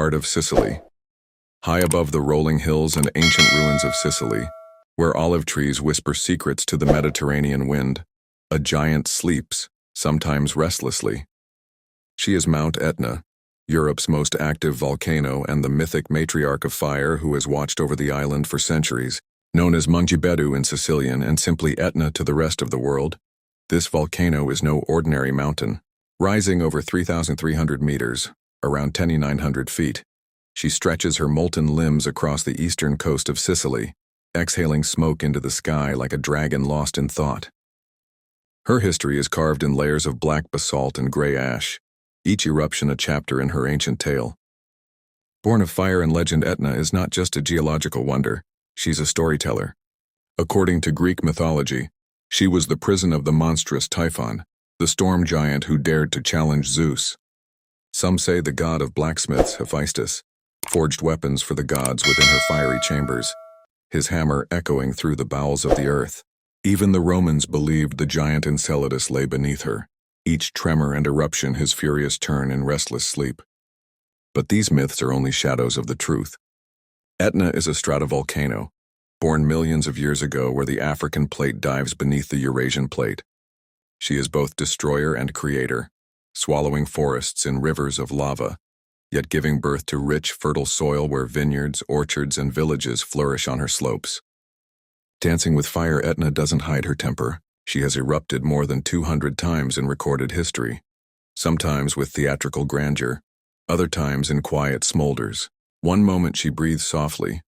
Heart of Sicily. High above the rolling hills and ancient ruins of Sicily, where olive trees whisper secrets to the Mediterranean wind, a giant sleeps, sometimes restlessly. She is Mount Etna, Europe's most active volcano and the mythic matriarch of fire who has watched over the island for centuries. Known as Mungibedu in Sicilian and simply Etna to the rest of the world, this volcano is no ordinary mountain. Rising over 3,300 meters, around 10,900 feet, she stretches her molten limbs across the eastern coast of Sicily, exhaling smoke into the sky like a dragon lost in thought. Her history is carved in layers of black basalt and gray ash, each eruption a chapter in her ancient tale. Born of fire and legend, Etna is not just a geological wonder, she's a storyteller. According to Greek mythology, she was the prison of the monstrous Typhon, the storm giant who dared to challenge Zeus. Some say the god of blacksmiths, Hephaestus, forged weapons for the gods within her fiery chambers, his hammer echoing through the bowels of the earth. Even the Romans believed the giant Enceladus lay beneath her, each tremor and eruption his furious turn in restless sleep. But these myths are only shadows of the truth. Etna is a stratovolcano, born millions of years ago where the African plate dives beneath the Eurasian plate. She is both destroyer and creator, swallowing forests in rivers of lava, yet giving birth to rich, fertile soil where vineyards, orchards, and villages flourish on her slopes. Dancing with fire, Etna doesn't hide her temper. She has erupted more than 200 times in recorded history, sometimes with theatrical grandeur, other times in quiet smolders. One moment she breathes softly,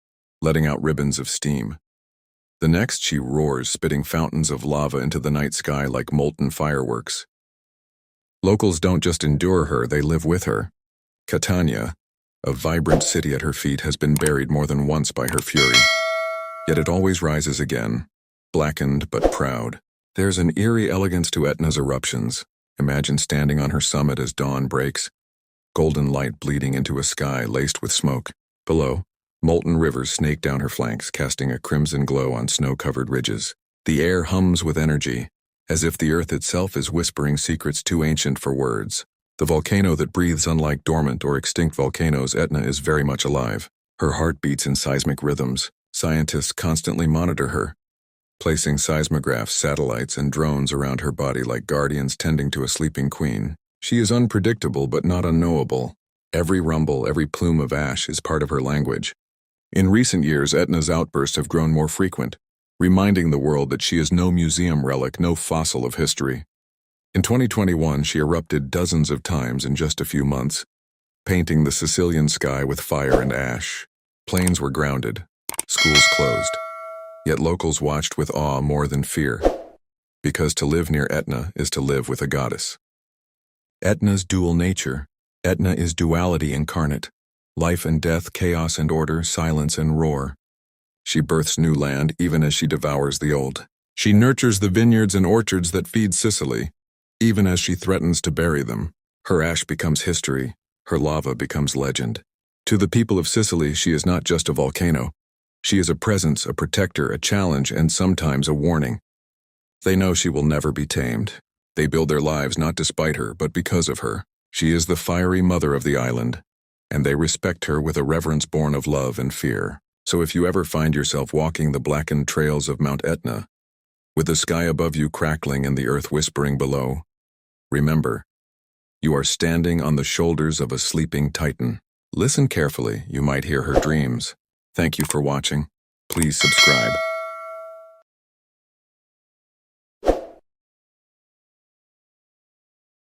letting out ribbons of steam. The next she roars, spitting fountains of lava into the night sky like molten fireworks. Locals don't just endure her, they live with her. Catania, a vibrant city at her feet, has been buried more than once by her fury. Yet it always rises again, blackened but proud. There's an eerie elegance to Etna's eruptions. Imagine standing on her summit as dawn breaks, golden light bleeding into a sky laced with smoke. Below, molten rivers snake down her flanks, casting a crimson glow on snow-covered ridges. The air hums with energy, as if the earth itself is whispering secrets too ancient for words. The volcano that breathes unlike dormant or extinct volcanoes, Etna is very much alive. Her heart beats in seismic rhythms. Scientists constantly monitor her, placing seismographs, satellites, and drones around her body like guardians tending to a sleeping queen. She is unpredictable but not unknowable. Every rumble, every plume of ash is part of her language. In recent years, Etna's outbursts have grown more frequent, reminding the world that she is no museum relic, no fossil of history. In 2021, she erupted dozens of times in just a few months, painting the Sicilian sky with fire and ash. Planes were grounded, schools closed. Yet locals watched with awe more than fear, because to live near Etna is to live with a goddess. Etna's dual nature. Etna is duality incarnate, life and death, chaos and order, silence and roar. She births new land even as she devours the old. She nurtures the vineyards and orchards that feed Sicily, even as she threatens to bury them. Her ash becomes history, her lava becomes legend. To the people of Sicily, she is not just a volcano. She is a presence, a protector, a challenge, and sometimes a warning. They know she will never be tamed. They build their lives not despite her, but because of her. She is the fiery mother of the island, and they respect her with a reverence born of love and fear. So if you ever find yourself walking the blackened trails of Mount Etna, with the sky above you crackling and the earth whispering below, remember, you are standing on the shoulders of a sleeping titan. Listen carefully, you might hear her dreams. Thank you for watching. Please subscribe.